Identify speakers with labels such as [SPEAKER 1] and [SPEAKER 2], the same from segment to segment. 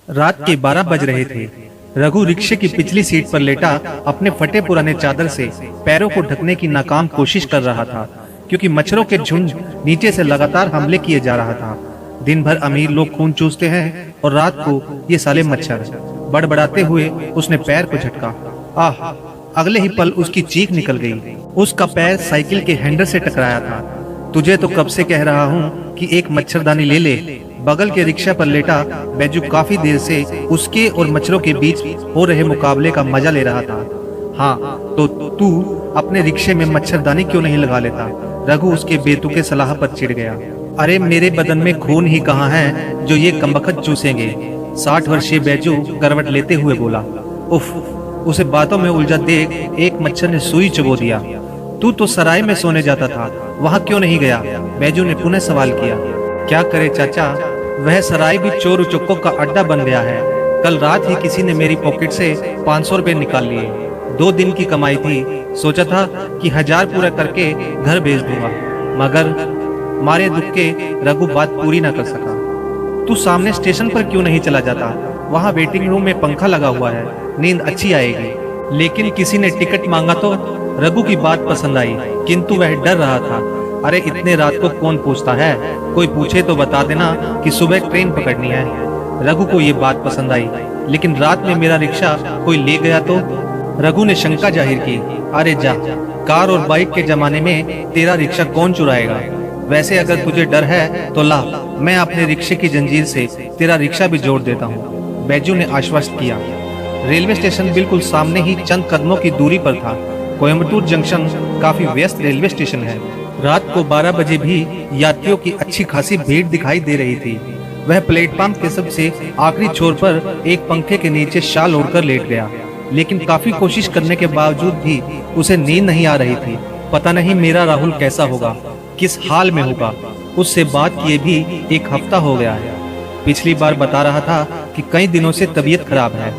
[SPEAKER 1] रात के 12 बज रहे थे। रघु रिक्शे की पिछली सीट पर लेटा अपने फटे पुराने चादर से पैरों को ढकने की नाकाम कोशिश कर रहा था, क्योंकि मच्छरों के झुंड नीचे से लगातार हमले किए जा रहा था। दिन भर अमीर लोग खून चूसते हैं और रात को ये साले मच्छर। बड़बड़ाते हुए उसने पैर को झटका। आह! अगले ही पल उसकी चीख निकल गई। उसका पैर साइकिल के हैंडल से टकराया था। तुझे तो कब से कह रहा हूँ कि एक मच्छरदानी ले ले। बगल के रिक्शा पर लेटा बैजू काफी देर से उसके और मच्छरों के बीच हो रहे मुकाबले का मजा ले रहा था। हाँ, तो तू अपने रिक्शे में मच्छरदानी क्यों नहीं लगा लेता? रघु उसके बेतुके सलाह पर चिढ़ गया। अरे मेरे बदन में खून ही कहाँ है जो ये कमबख्त चूसेंगे? 60 वर्षीय बैजू करवट लेते हुए बोला। उफ! उसे बातों में उलझा देख एक मच्छर ने सुई चुबो दिया। तू तो सराय में सोने जाता था, वहां क्यों नहीं गया? बैजू ने पुनः सवाल किया। क्या करे चाचा, वह सराय भी चोर उचक्कों का अड्डा बन गया है। कल रात ही किसी ने मेरी पॉकेट से 500 रुपए निकाल लिए। 2 दिन की कमाई थी, सोचा था कि 1000 पूरा करके घर भेज दूंगा, मगर मारे दुख के रघु बात पूरी न कर सका। तू सामने स्टेशन पर क्यों नहीं चला जाता? वहाँ वेटिंग रूम में पंखा लगा हुआ है, नींद अच्छी आएगी। लेकिन किसी ने टिकट मांगा तो रघु की बात पसंद आई, किंतु वह डर रहा था। अरे इतने रात को कौन पूछता है? कोई पूछे तो बता देना कि सुबह ट्रेन पकड़नी है। रघु को ये बात पसंद आई, लेकिन रात में मेरा रिक्शा कोई ले गया तो? रघु ने शंका जाहिर की। अरे जा, कार और बाइक के जमाने में तेरा रिक्शा कौन चुराएगा? वैसे अगर तुझे डर है तो ला, मैं अपने रिक्शे की जंजीर से तेरा रिक्शा भी जोड़ देता हूँ, बैजू ने आश्वस्त किया। रेलवे स्टेशन बिल्कुल सामने ही चंद कदमों की दूरी पर था। कोयम्बटूर जंक्शन काफी व्यस्त रेलवे स्टेशन है। रात को 12 बजे भी यात्रियों की अच्छी खासी भीड़ दिखाई दे रही थी। वह प्लेटफॉर्म के सबसे आखिरी छोर पर एक पंखे के नीचे शाल ओढ़कर लेट गया, लेकिन काफी कोशिश करने के बावजूद भी उसे नींद नहीं आ रही थी। पता नहीं मेरा राहुल कैसा होगा, किस हाल में होगा। उससे बात किए भी 1 हफ्ता हो गया है। पिछली बार बता रहा था कि कई दिनों से तबीयत खराब है।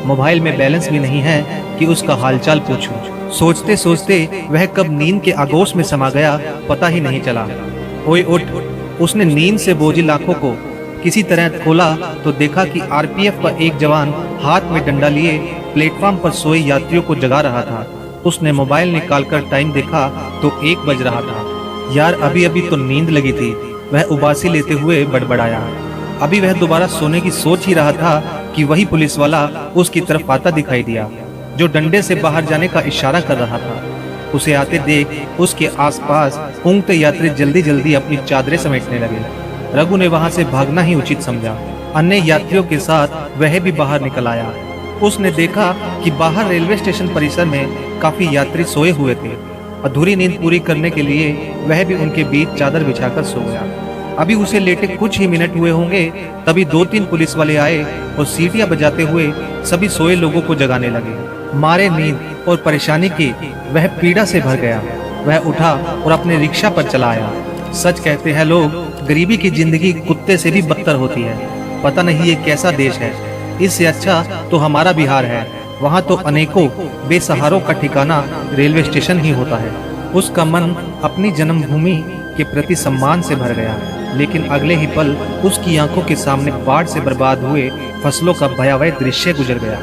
[SPEAKER 1] मोबाइल में बैलेंस भी नहीं है कि उसका हालचाल पूछूं। सोचते सोचते वह कब नींद के आगोश में समा गया, पता ही नहीं चला। ओए उठ! उसने नींद से बोझिल आंखों को किसी तरह खोला तो देखा कि आरपीएफ का एक जवान हाथ में डंडा लिए प्लेटफॉर्म पर सोए यात्रियों को जगा रहा था। उसने मोबाइल निकालकर टाइम देखा तो 1 बज रहा था। यार, अभी अभी तो नींद लगी थी, वह उबासी लेते हुए बड़बड़ाया। अभी वह दोबारा सोने की सोच ही रहा था कि वही पुलिस वाला उसकी तरफ आता दिखाई दिया, जो डंडे से बाहर जाने का इशारा कर रहा था। उसे आते देख उसके आसपास ऊँघते यात्री जल्दी जल्दी अपनी चादरें समेटने लगे। रघु ने वहां से भागना ही उचित समझा। अन्य यात्रियों के साथ वह भी बाहर निकल आया। उसने देखा कि बाहर रेलवे स्टेशन परिसर में काफी यात्री सोए हुए थे। अधूरी नींद पूरी करने के लिए वह भी उनके बीच चादर बिछाकर सो गया। अभी उसे लेटे कुछ ही मिनट हुए होंगे, तभी 2-3 पुलिस वाले आए और सीटियां बजाते हुए सभी सोए लोगों को जगाने लगे। मारे नींद और परेशानी की वह पीड़ा से भर गया। वह उठा और अपने रिक्शा पर चला आया। सच कहते हैं लोग, गरीबी की जिंदगी कुत्ते से भी बदतर होती है। पता नहीं ये कैसा देश है। इससे अच्छा तो हमारा बिहार है। वहाँ तो अनेकों बेसहारों का ठिकाना रेलवे स्टेशन ही होता है। उसका मन अपनी जन्मभूमि के प्रति सम्मान से भर गया, लेकिन अगले ही पल उसकी आंखों के सामने बाढ़ से बर्बाद हुए फसलों का भयावह दृश्य गुजर गया।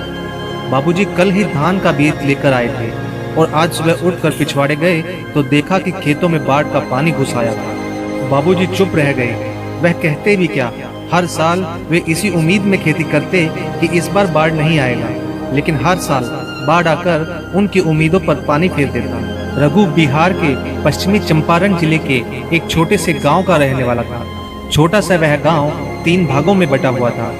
[SPEAKER 1] बाबूजी कल ही धान का बीज लेकर आए थे और आज सुबह उठकर पिछवाड़े गए तो देखा कि खेतों में बाढ़ का पानी घुस आया था। बाबूजी चुप रह गए। वह कहते भी क्या, हर साल वे इसी उम्मीद में खेती करते कि इस बार बाढ़ नहीं आएगा, लेकिन हर साल बाढ़ आकर उनकी उम्मीदों पर पानी फेर देता। रघु बिहार के पश्चिमी चंपारण जिले के एक छोटे से गांव का रहने वाला था। छोटा सा वह गांव 3 भागों में बटा हुआ था,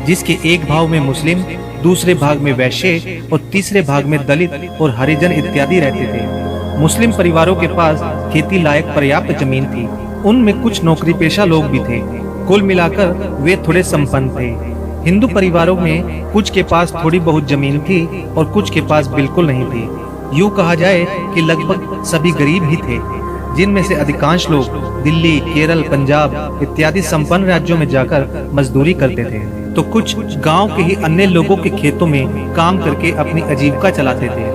[SPEAKER 1] जिसके एक भाग में मुस्लिम, दूसरे भाग में वैश्य और तीसरे भाग में दलित और हरिजन इत्यादि रहते थे। मुस्लिम परिवारों के पास खेती लायक पर्याप्त जमीन थी। उनमें कुछ नौकरी पेशा लोग भी थे। कुल मिलाकर वे थोड़े संपन्न थे। हिंदू परिवारों में कुछ के पास थोड़ी बहुत जमीन थी और कुछ के पास बिल्कुल नहीं थी। यूँ कहा जाए कि लगभग सभी गरीब ही थे, जिनमें से अधिकांश लोग दिल्ली, केरल, पंजाब इत्यादि संपन्न राज्यों में जाकर मजदूरी करते थे, तो कुछ गांव के ही अन्य लोगों के खेतों में काम करके अपनी आजीविका चलाते थे।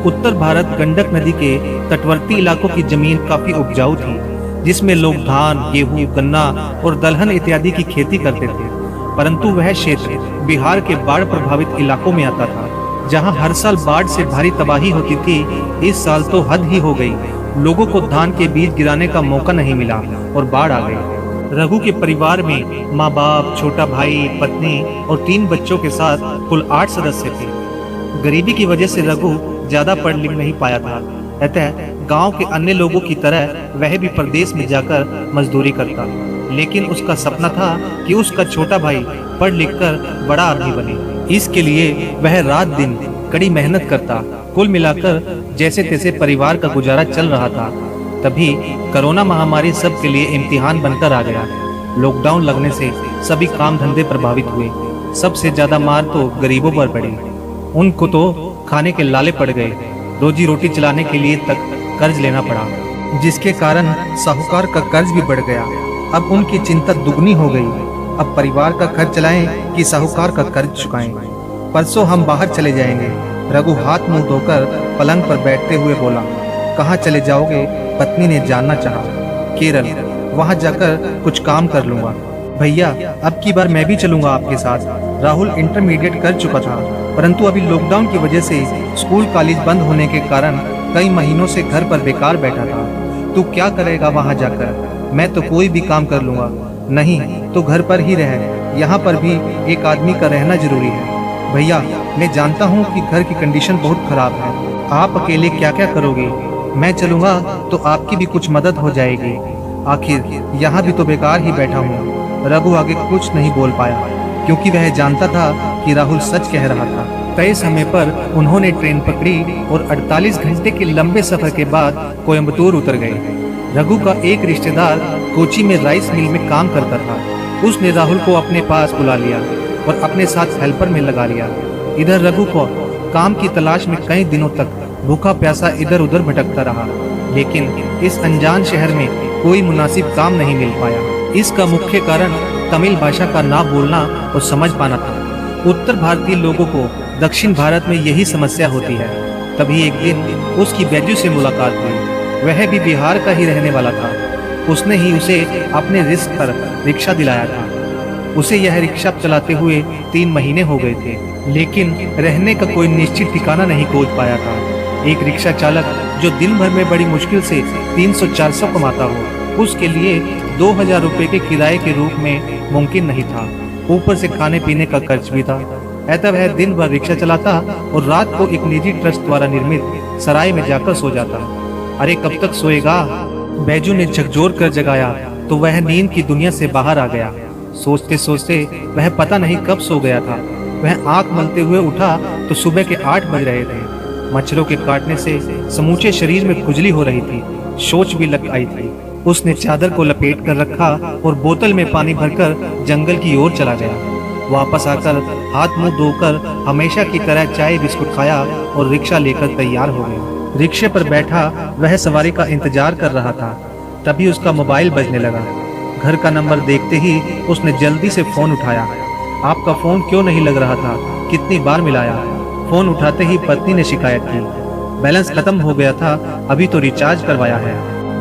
[SPEAKER 1] उत्तर भारत गंडक नदी के तटवर्ती इलाकों की जमीन काफी उपजाऊ थी, जिसमें लोग धान, गेहूं, गन्ना और दलहन इत्यादि की खेती करते थे। परंतु वह क्षेत्र बिहार के बाढ़ प्रभावित इलाकों में आता था, जहां हर साल बाढ़ से भारी तबाही होती थी। इस साल तो हद ही हो गई। लोगों को धान के बीज गिराने का मौका नहीं मिला और बाढ़ आ गई। रघु के परिवार में माँ बाप, छोटा भाई, पत्नी और 3 बच्चों के साथ कुल 8 सदस्य थे। गरीबी की वजह से रघु ज्यादा पढ़ लिख नहीं पाया था, अतः गांव के अन्य लोगों की तरह वह भी प्रदेश में जाकर मजदूरी करता। लेकिन उसका सपना था कि उसका छोटा भाई पढ़ लिख कर बड़ा आदमी बने। इसके लिए वह रात दिन कड़ी मेहनत करता। कुल मिलाकर जैसे तैसे परिवार का गुजारा चल रहा था। तभी कोरोना महामारी सबके लिए इम्तिहान बनकर आ गया। लॉकडाउन लगने से सभी काम धंधे प्रभावित हुए। सबसे ज्यादा मार तो गरीबों पर पड़ी। उनको तो खाने के लाले पड़ गए। रोजी रोटी चलाने के लिए तक कर्ज लेना पड़ा, जिसके कारण साहूकार का कर्ज भी बढ़ गया। अब उनकी चिंता दुगनी हो गई। अब परिवार का खर्च चलाएं कि साहूकार का कर्ज चुकाएं। परसों हम बाहर चले जाएंगे। रघु हाथ मुंह धोकर पलंग पर बैठते हुए बोला। कहाँ चले जाओगे? पत्नी ने जानना चाहा। केरल, वहाँ जाकर कुछ काम कर लूंगा। भैया, अब की बार मैं भी चलूंगा आपके साथ। राहुल इंटरमीडिएट कर चुका था, परंतु अभी लॉकडाउन की वजह से स्कूल कॉलेज बंद होने के कारण कई महीनों से घर पर बेकार बैठा था। तू क्या करेगा वहाँ जाकर? मैं तो कोई भी काम कर लूंगा। नहीं तो घर पर ही रह। यहाँ पर भी एक आदमी का रहना जरूरी है। भैया, मैं जानता हूँ कि घर की कंडीशन बहुत खराब है। आप अकेले क्या क्या करोगे? मैं चलूंगा तो आपकी भी कुछ मदद हो जाएगी। आखिर यहाँ भी तो बेकार ही बैठा हूँ। रघु आगे कुछ नहीं बोल पाया, क्योंकि वह जानता था कि राहुल सच कह रहा था। तय समय पर उन्होंने ट्रेन पकड़ी और 48 घंटे के लंबे सफर के बाद कोयम्बटूर उतर गए। रघु का एक रिश्तेदार कोची में राइस मिल में काम करता था। उसने राहुल को अपने पास बुला लिया और अपने साथ हेल्पर में लगा लिया। इधर रघु को काम की तलाश में कई दिनों तक भूखा प्यासा इधर उधर भटकता रहा, लेकिन इस अनजान शहर में कोई मुनासिब काम नहीं मिल पाया। इसका मुख्य कारण तमिल भाषा का ना बोलना और समझ पाना था। उत्तर भारतीय लोगों को दक्षिण भारत में यही समस्या होती है। तभी एक दिन उसकी बैजू से मुलाकात हुई। वह भी बिहार का ही रहने वाला था। उसने ही उसे अपने रिस्क पर रिक्शा दिलाया था। उसे यह रिक्शा चलाते हुए 3 महीने हो गए थे, लेकिन रहने का कोई निश्चित ठिकाना नहीं खोज पाया था। एक रिक्शा चालक जो दिन भर में बड़ी मुश्किल से 300-400 कमाता हो, उसके लिए 2000 रुपये के किराए के रूप में मुमकिन नहीं था। ऊपर से खाने पीने का खर्च भी था। ऐसा वह दिन भर रिक्शा चलाता और रात को एक निजी ट्रस्ट द्वारा निर्मित सराय में जाकर सो जाता। अरे कब तक सोएगा? बैजू ने झकझोर कर जगाया तो वह नींद की दुनिया से बाहर आ गया। सोचते सोचते वह पता नहीं कब सो गया था। वह आंख मलते हुए उठा तो सुबह के 8 बज रहे थे। मच्छरों के काटने से समूचे शरीर में खुजली हो रही थी। सोच भी लग आई थी। उसने चादर को लपेट कर रखा और बोतल में पानी भरकर जंगल की ओर चला गया। वापस आकर हाथ मुंह धोकर हमेशा की तरह चाय बिस्कुट खाया और रिक्शा लेकर तैयार हो गया। रिक्शे पर बैठा वह सवारी का इंतजार कर रहा था। तभी उसका मोबाइल बजने लगा। घर का नंबर देखते ही उसने जल्दी से फोन उठाया। आपका फोन क्यों नहीं लग रहा था? कितनी बार मिलाया? फोन उठाते ही पत्नी ने शिकायत की, बैलेंस खत्म हो गया था, अभी तो रिचार्ज करवाया है।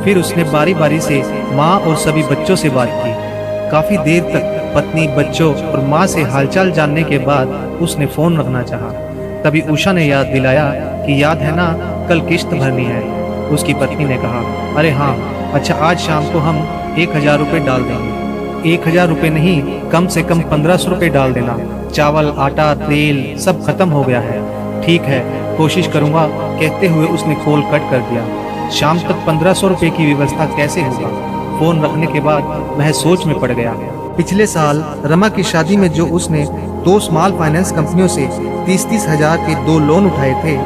[SPEAKER 1] फिर उसने बारी बारी से माँ और सभी बच्चों से बात की। काफी देर तक पत्नी, बच्चों और माँ से हालचाल जानने के बाद उसने फोन रखना चाहा। तभी उषा ने याद दिलाया कि याद है ना, कल किश्त भरनी है। उसकी पत्नी ने कहा, अरे हाँ, अच्छा आज शाम को हम 1000 रुपये डाल देंगे। 1000 रुपये नहीं, कम से कम 1500 रुपये डाल देना। चावल, आटा, तेल सब खत्म हो गया है। ठीक है, कोशिश करूँगा, कहते हुए उसने कॉल कट कर दिया। शाम तक 1500 रुपये की व्यवस्था कैसे होगा? फोन रखने के बाद वह सोच में पड़ गया। पिछले साल रमा की शादी में जो उसने 2 स्मॉल फाइनेंस कंपनियों से 30-30 हजार के 2 लोन उठाए थे,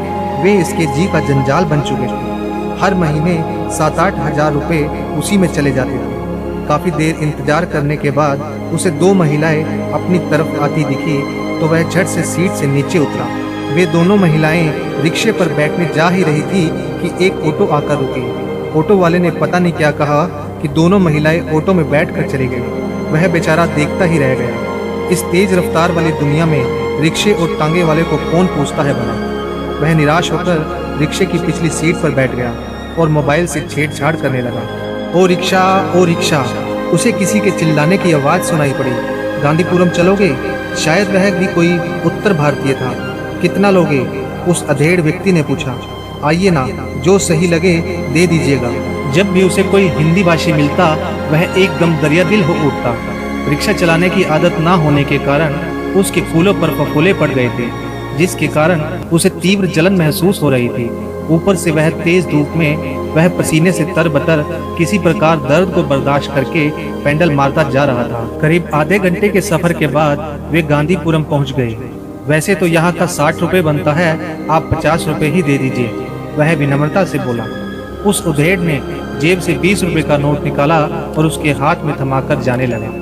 [SPEAKER 1] वे इसके जी का जंजाल बन चुके थे। हर महीने 7-8 हजार रुपये उसी में चले जाते थे। काफ़ी देर इंतजार करने के बाद उसे 2 महिलाएं अपनी तरफ आती दिखी तो वह झट से सीट से नीचे उतरा। वे दोनों महिलाएं रिक्शे पर बैठने जा ही रही थी कि एक ऑटो आकर रुकी। ऑटो वाले ने पता नहीं क्या कहा कि दोनों महिलाएं ऑटो में बैठकर चली गई। वह बेचारा देखता ही रह गया। इस तेज रफ्तार वाली दुनिया में रिक्शे और टांगे वाले को कौन पूछता है भला? वह निराश होकर रिक्शे की पिछली सीट पर बैठ गया और मोबाइल से छेड़छाड़ करने लगा। ओ रिक्शा, ओ रिक्शा! उसे किसी के चिल्लाने की आवाज़ सुनाई पड़ी। गांधीपुरम चलोगे? शायद वह भी कोई उत्तर भारतीय था। कितना लोगे? उस अधेड़ व्यक्ति ने पूछा। आइए ना, जो सही लगे दे दीजिएगा। जब भी उसे कोई हिंदी भाषी मिलता वह एकदम दरिया दिल हो उठता। रिक्शा चलाने की आदत ना होने के कारण उसके फूलों पर फफोले पड़ गए थे, जिसके कारण उसे तीव्र जलन महसूस हो रही थी। ऊपर से वह तेज धूप में वह पसीने से तरबतर किसी प्रकार दर्द को बर्दाश्त करके पेंडल मारता जा रहा था। करीब आधे घंटे के सफर के बाद वे गांधीपुरम पहुंच गए। वैसे तो यहाँ का 60 रुपए बनता है, आप 50 रुपए ही दे दीजिए, वह विनम्रता से बोला। उस उधेड़ ने जेब से 20 रुपए का नोट निकाला और उसके हाथ में थमाकर जाने लगा।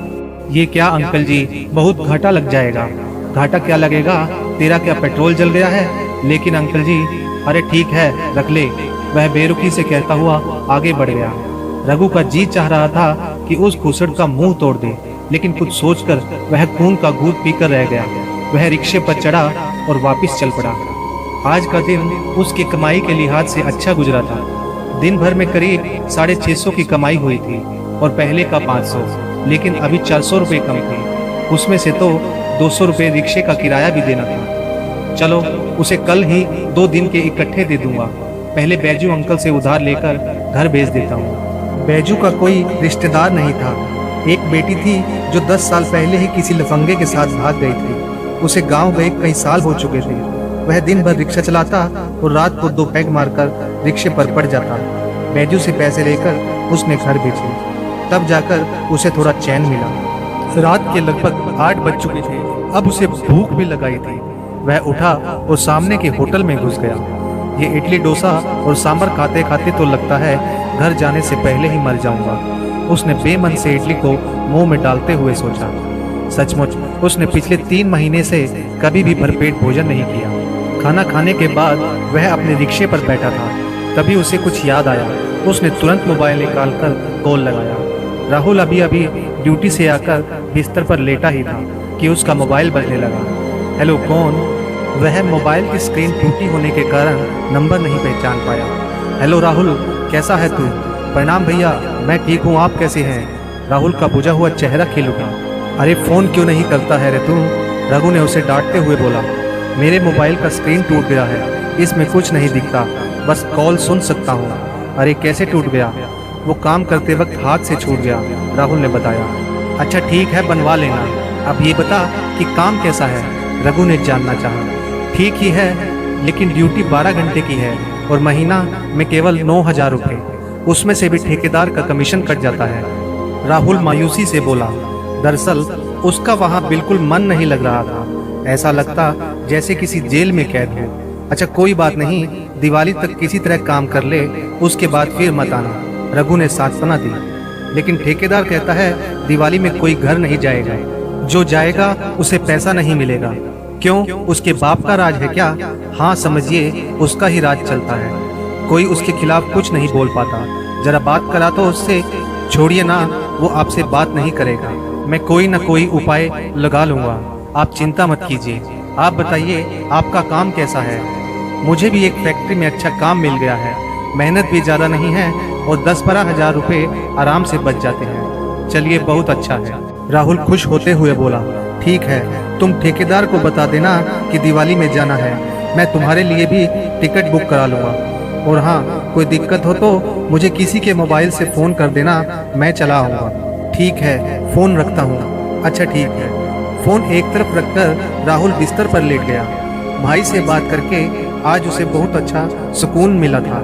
[SPEAKER 1] ये क्या अंकल जी, बहुत घाटा लग जाएगा। घाटा क्या लगेगा, तेरा क्या पेट्रोल जल गया है? लेकिन अंकल जी, अरे ठीक है रख ले, वह बेरुखी से कहता हुआ आगे बढ़ गया। रघु का जी चाह रहा था कि उस घुसड़ का मुंह तोड़ दे, लेकिन कुछ सोचकर वह खून का घूंट पीकर रह गया। वह रिक्शे पर चढ़ा और वापस चल पड़ा। आज का दिन उसकी कमाई के लिहाज से अच्छा गुजरा था। दिन भर में करीब 650 की कमाई हुई थी और पहले का 500, लेकिन अभी 400 रुपये कम थे। उसमें से तो 200 रुपये रिक्शे का किराया भी देना था। चलो उसे कल ही 2 दिन के इकट्ठे दे दूंगा। पहले बैजू अंकल से उधार लेकर घर भेज देता हूँ। बैजू का कोई रिश्तेदार नहीं था। एक बेटी थी जो 10 साल पहले ही किसी लफंगे के साथ भाग गई थी। उसे गांव गए कई साल हो चुके थे। वह दिन भर रिक्शा चलाता और रात को 2 पैग मारकर रिक्शे पर पड़ जाता। बैजू से पैसे लेकर उसने घर बेचे, तब जाकर उसे थोड़ा चैन मिला। रात के लगभग 8 बज चुके थे। अब उसे भूख भी लगाई थी। वह उठा और सामने के होटल में घुस गया। ये इडली डोसा और सांभर खाते खाते तो लगता है घर जाने से पहले ही मर जाऊंगा, उसने बेमन से इडली को मुंह में डालते हुए सोचा। सचमुच उसने पिछले 3 महीने से कभी भी भरपेट भोजन नहीं किया। खाना खाने के बाद वह अपने रिक्शे पर बैठा था। तभी उसे कुछ याद आया। उसने तुरंत मोबाइल निकालकर कॉल लगाया। राहुल अभी अभी ड्यूटी से आकर बिस्तर पर लेटा ही था कि उसका मोबाइल बजने लगा। हेलो, कौन? वह मोबाइल की स्क्रीन टूटी होने के कारण नंबर नहीं पहचान पाया। हेलो राहुल, कैसा है तू? प्रणाम भैया, मैं ठीक हूँ, आप कैसे हैं? राहुल का बुझा हुआ चेहरा खिल उठा। अरे फ़ोन क्यों नहीं करता है रे तू? रघु ने उसे डांटते हुए बोला। मेरे मोबाइल का स्क्रीन टूट गया है, इसमें कुछ नहीं दिखता, बस कॉल सुन सकता हूँ। अरे कैसे टूट गया? वो काम करते वक्त हाथ से छूट गया, राहुल ने बताया। अच्छा ठीक है, बनवा लेना। अब ये बता कि काम कैसा है? रघु ने जानना चाहा। ठीक ही है, लेकिन ड्यूटी 12 घंटे की है और महीना में केवल 9,000 रुपये, उसमें से भी ठेकेदार का कमीशन कट जाता है, राहुल मायूसी से बोला। दरअसल उसका वहाँ बिल्कुल मन नहीं लग रहा था। ऐसा लगता जैसे किसी जेल में कैद हो। अच्छा कोई बात नहीं, दिवाली तक किसी तरह काम कर ले, उसके बाद फिर मत आना, रघु ने सांत्वना दी। लेकिन ठेकेदार कहता है दिवाली में कोई घर नहीं जाएगा, जो जाएगा उसे पैसा नहीं मिलेगा। क्यों, उसके बाप का राज है क्या? हाँ समझिए, उसका ही राज चलता है। कोई उसके खिलाफ कुछ नहीं बोल पाता। जरा बात करा तो उससे। छोड़िए ना, वो आपसे बात नहीं करेगा। मैं कोई ना कोई उपाय लगा लूंगा, आप चिंता मत कीजिए। आप बताइए आपका काम कैसा है? मुझे भी एक फैक्ट्री में अच्छा काम मिल गया है, मेहनत भी ज़्यादा नहीं है और 10-12 हज़ार रुपये आराम से बच जाते हैं। चलिए बहुत अच्छा है, राहुल खुश होते हुए बोला। ठीक है, तुम ठेकेदार को बता देना कि दिवाली में जाना है, मैं तुम्हारे लिए भी टिकट बुक करा लूँगा। और हाँ, कोई दिक्कत हो तो मुझे किसी के मोबाइल से फ़ोन कर देना, मैं चला आऊँगा। ठीक है, फ़ोन रखता हूँ। अच्छा ठीक है। फ़ोन एक तरफ रखकर राहुल बिस्तर पर लेट गया। भाई से बात करके आज उसे बहुत अच्छा सुकून मिला था,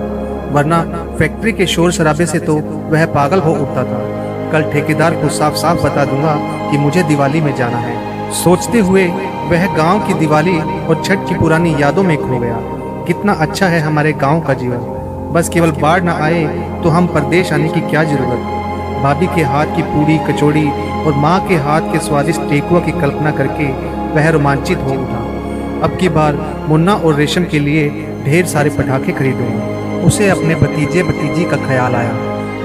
[SPEAKER 1] वरना फैक्ट्री के शोर शराबे से तो वह पागल हो उठता था। कल ठेकेदार को साफ साफ बता दूंगा कि मुझे दिवाली में जाना है। सोचते हुए वह गांव की दिवाली और छठ की पुरानी यादों में खो गया। कितना अच्छा है हमारे गांव का जीवन, बस केवल बाढ़ न आए तो हम परदेश आने की क्या जरूरत। भाभी के हाथ की पूड़ी कचौड़ी और माँ के हाथ के स्वादिष्ट टेकुआ की कल्पना करके वह रोमांचित हो उठा। अब की बार मुन्ना और रेशम के लिए ढेर सारे पटाखे खरीदूंगा। उसे अपने भतीजे भतीजी का ख्याल आया।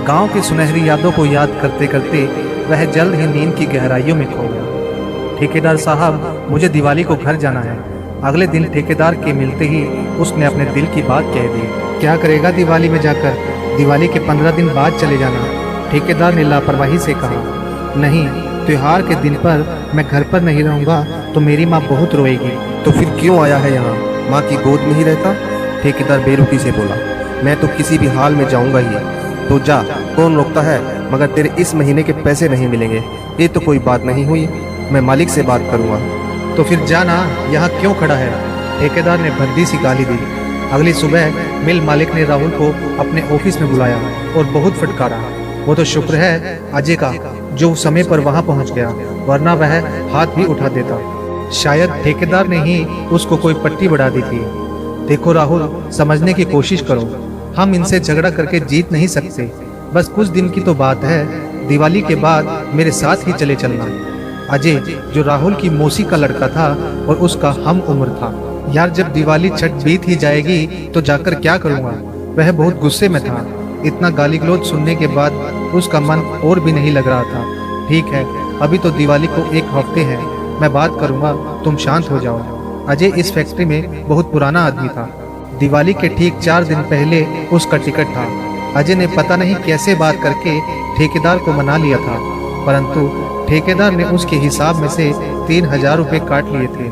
[SPEAKER 1] गांव की सुनहरी यादों को याद करते करते वह जल्द ही नींद की गहराइयों में खो गया। ठेकेदार साहब, मुझे दिवाली को घर जाना है। अगले दिन ठेकेदार के मिलते ही उसने अपने दिल की बात कह दी। क्या करेगा दिवाली में जाकर? दिवाली के 15 दिन बाद चले जाना, ठेकेदार ने लापरवाही से कहा। नहीं, त्योहार के दिन पर मैं घर पर नहीं रहूँगा तो मेरी माँ बहुत रोएगी।
[SPEAKER 2] तो फिर क्यों आया है यहाँ? माँ की गोद में ही रहता। ठेकेदार बेरुखी से बोला, मैं तो किसी भी हाल में जाऊँगा ही। तो जा, कौन रोकता है, मगर तेरे इस महीने के पैसे नहीं मिलेंगे। ये तो कोई बात नहीं हुई, मैं मालिक से बात करूँगा।
[SPEAKER 1] तो फिर जाना, यहाँ क्यों खड़ा है? ठेकेदार ने भद्दी सी गाली दी। अगली सुबह मिल मालिक ने राहुल को अपने ऑफिस में बुलाया और बहुत फटकारा। वो तो शुक्र है अजय का जो समय पर वहां पहुंच गया, वरना वह हाथ भी उठा देता। शायद ठेकेदार ने ही उसको कोई पट्टी बढ़ा दी थी। देखो राहुल, समझने की कोशिश करो, हम इनसे झगड़ा करके जीत नहीं सकते। बस कुछ दिन की तो बात है, दिवाली के बाद मेरे साथ ही चले चलना। अजय जो राहुल की मौसी का लड़का था और उसका हम उम्र था। यार जब दिवाली छठ बीत ही जाएगी तो जाकर क्या करूँगा? वह बहुत गुस्से में था। इतना गाली गलौज सुनने के बाद उसका मन और भी नहीं लग रहा था। ठीक है, अभी तो दिवाली को 1 हफ्ते है, मैं बात करूँगा, तुम शांत हो जाओ। अजय इस फैक्ट्री में बहुत पुराना आदमी था। दिवाली के ठीक 4 दिन पहले उसका टिकट था। अजय ने पता नहीं कैसे बात करके ठेकेदार को मना लिया था, परंतु ठेकेदार ने उसके हिसाब में से 3000 रुपये काट लिए थे।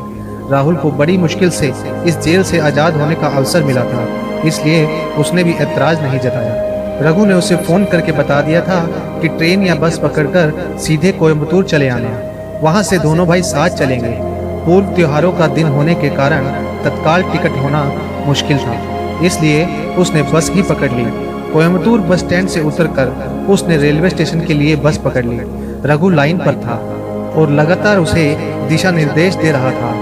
[SPEAKER 1] राहुल को बड़ी मुश्किल से इस जेल से आज़ाद होने का अवसर मिला था, इसलिए उसने भी ऐतराज नहीं जताया। रघु ने उसे फोन करके बता दिया था कि ट्रेन या बस पकड़कर सीधे कोयम्बतूर चले आना, वहां से दोनों भाई साथ चलेंगे। पूर्व त्योहारों का दिन होने के कारण तत्काल टिकट होना मुश्किल था, इसलिए उसने बस ही पकड़ ली। कोयम्बतूर बस स्टैंड से उतरकर उसने रेलवे स्टेशन के लिए बस पकड़ ली। रघु लाइन पर था और लगातार उसे दिशा निर्देश दे रहा था।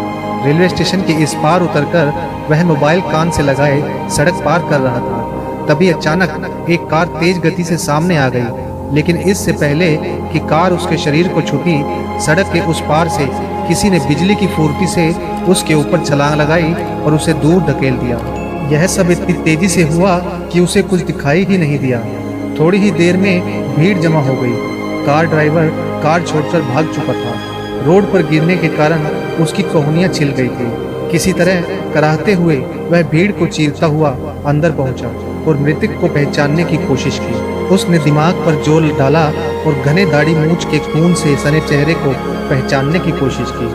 [SPEAKER 1] रेलवे स्टेशन के इस पार उतरकर वह मोबाइल कान से लगाए सड़क पार कर रहा था। तभी अचानक एक कार तेज गति से सामने आ गई, लेकिन इससे पहले कि कार उसके शरीर को छूती, सड़क के उस पार से किसी ने बिजली की फुर्ती से उसके ऊपर छलांग लगाई और उसे दूर धकेल दिया। यह सब इतनी तेजी से हुआ कि उसे कुछ दिखाई ही नहीं दिया। थोड़ी ही देर में भीड़ जमा हो गई। कार ड्राइवर कार छोड़कर भाग चुका था। रोड पर गिरने के कारण उसकी कोहनियां छिल गई थी। किसी तरह कराहते हुए वह भीड़ को चीरता हुआ अंदर पहुंचा और मृतक को पहचानने की कोशिश की। उसने दिमाग पर जोर डाला और घने दाढ़ी मूंछ के खून से सने चेहरे को पहचानने की कोशिश की।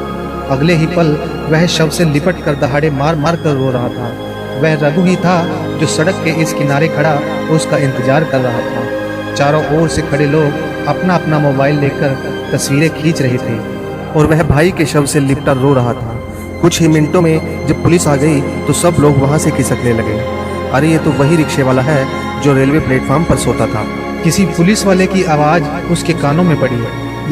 [SPEAKER 1] अगले ही पल वह शव से लिपट कर दहाड़े मार मार कर रो रहा था। वह रघु ही था जो सड़क के इस किनारे खड़ा उसका इंतजार कर रहा था। चारों ओर से खड़े लोग अपना अपना मोबाइल लेकर तस्वीरें खींच रहे थे
[SPEAKER 2] और वह भाई के शव से लिपटा रो रहा था। कुछ ही मिनटों में जब पुलिस आ गई तो सब लोग वहां से खिसकने लगे। अरे ये तो वही रिक्शे वाला है जो रेलवे प्लेटफॉर्म पर सोता था।
[SPEAKER 1] किसी पुलिस वाले की आवाज उसके कानों में पड़ी।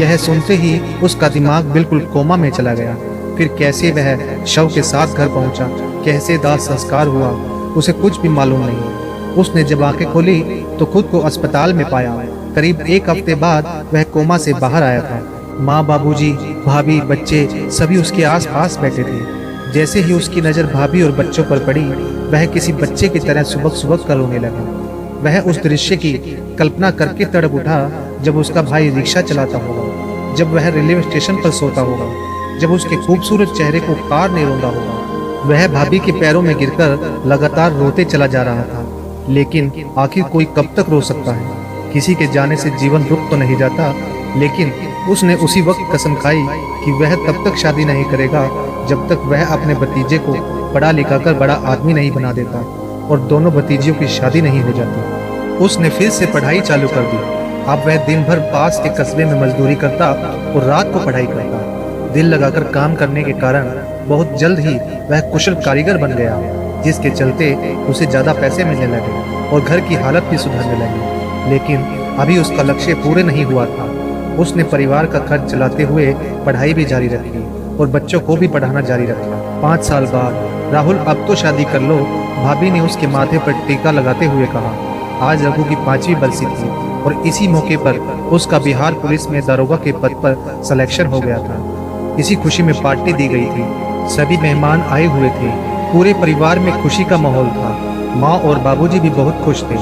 [SPEAKER 1] यह सुनते ही उसका दिमाग बिल्कुल कोमा में चला गया। फिर कैसे वह शव के साथ घर पहुंचा, कैसे दाह संस्कार हुआ, उसे कुछ भी मालूम नहीं। उसने जब आंखें खोली तो खुद को अस्पताल में पाया। करीब 1 हफ्ते बाद वह कोमा से बाहर आया था। माँ, बाबूजी, भाभी, बच्चे सभी उसके आसपास बैठे थे। जैसे ही उसकी नज़र भाभी और बच्चों पर पड़ी, वह किसी बच्चे की तरह सुबक सुबक कर रोने लगा। वह उस दृश्य की कल्पना करके तड़प उठा जब उसका भाई रिक्शा चलाता होगा, जब वह रेलवे स्टेशन पर सोता होगा, जब उसके खूबसूरत चेहरे को कार ने रोंदा होगा। वह भाभी के पैरों में गिरकर लगातार रोते चला जा रहा था। लेकिन आखिर कोई कब तक रो सकता है? किसी के जाने से जीवन रुक तो नहीं जाता, लेकिन उसने उसी वक्त कसम खाई कि वह तब तक शादी नहीं करेगा जब तक वह अपने भतीजे को पढ़ा लिखा कर बड़ा आदमी नहीं बना देता और दोनों भतीजियों की शादी नहीं हो जाती। उसने फिर से पढ़ाई चालू कर दी। अब वह दिन भर पास के कस्बे में मजदूरी करता और रात को पढ़ाई करता। दिल लगाकर काम करने के कारण बहुत जल्द ही वह कुशल कारीगर बन गया, जिसके चलते उसे ज़्यादा पैसे मिलने लगे और घर की हालत भी सुधरने लगी। लेकिन अभी उसका लक्ष्य पूरे नहीं हुआ था। उसने परिवार का खर्च चलाते हुए पढ़ाई भी जारी रखी और बच्चों को भी पढ़ाना जारी रखा। 5 साल बाद राहुल, अब तो शादी कर लो, भाभी ने उसके माथे पर टीका लगाते हुए कहा। आज रघु की 5वीं बरसी थी और इसी मौके पर उसका बिहार पुलिस में दारोगा के पद पर सिलेक्शन हो गया था। इसी खुशी में पार्टी दी गई थी। सभी मेहमान आए हुए थे। पूरे परिवार में खुशी का माहौल था। माँ और बाबूजी भी बहुत खुश थे।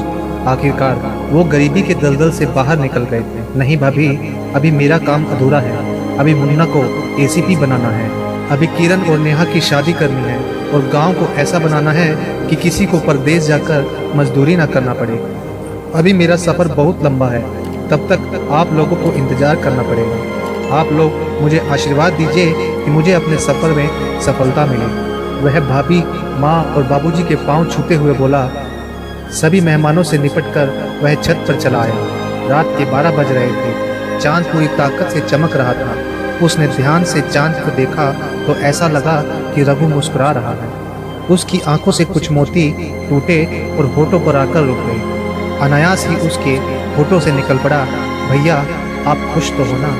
[SPEAKER 1] आखिरकार वो गरीबी के दलदल से बाहर निकल गए थे। नहीं भाभी, अभी मेरा काम अधूरा है। अभी मुन्ना को एसीपी बनाना है, अभी किरण और नेहा की शादी करनी है और गांव को ऐसा बनाना है कि किसी को परदेश जाकर मजदूरी ना करना पड़े। अभी मेरा सफ़र बहुत लंबा है, तब तक आप लोगों को इंतजार करना पड़ेगा। आप लोग मुझे आशीर्वाद दीजिए कि मुझे अपने सफ़र में सफलता मिले। वह भाभी, माँ और बाबूजी के पांव छूते हुए बोला। सभी मेहमानों से निपटकर वह छत पर चला आया। रात के 12 बज रहे थे। चांद पूरी ताकत से चमक रहा था। उसने ध्यान से चांद को देखा तो ऐसा लगा कि रघु मुस्कुरा रहा है। उसकी आंखों से कुछ मोती टूटे और होठों पर आकर रुक गए। अनायास ही उसके होठों से निकल पड़ा, भैया आप खुश तो हो ना?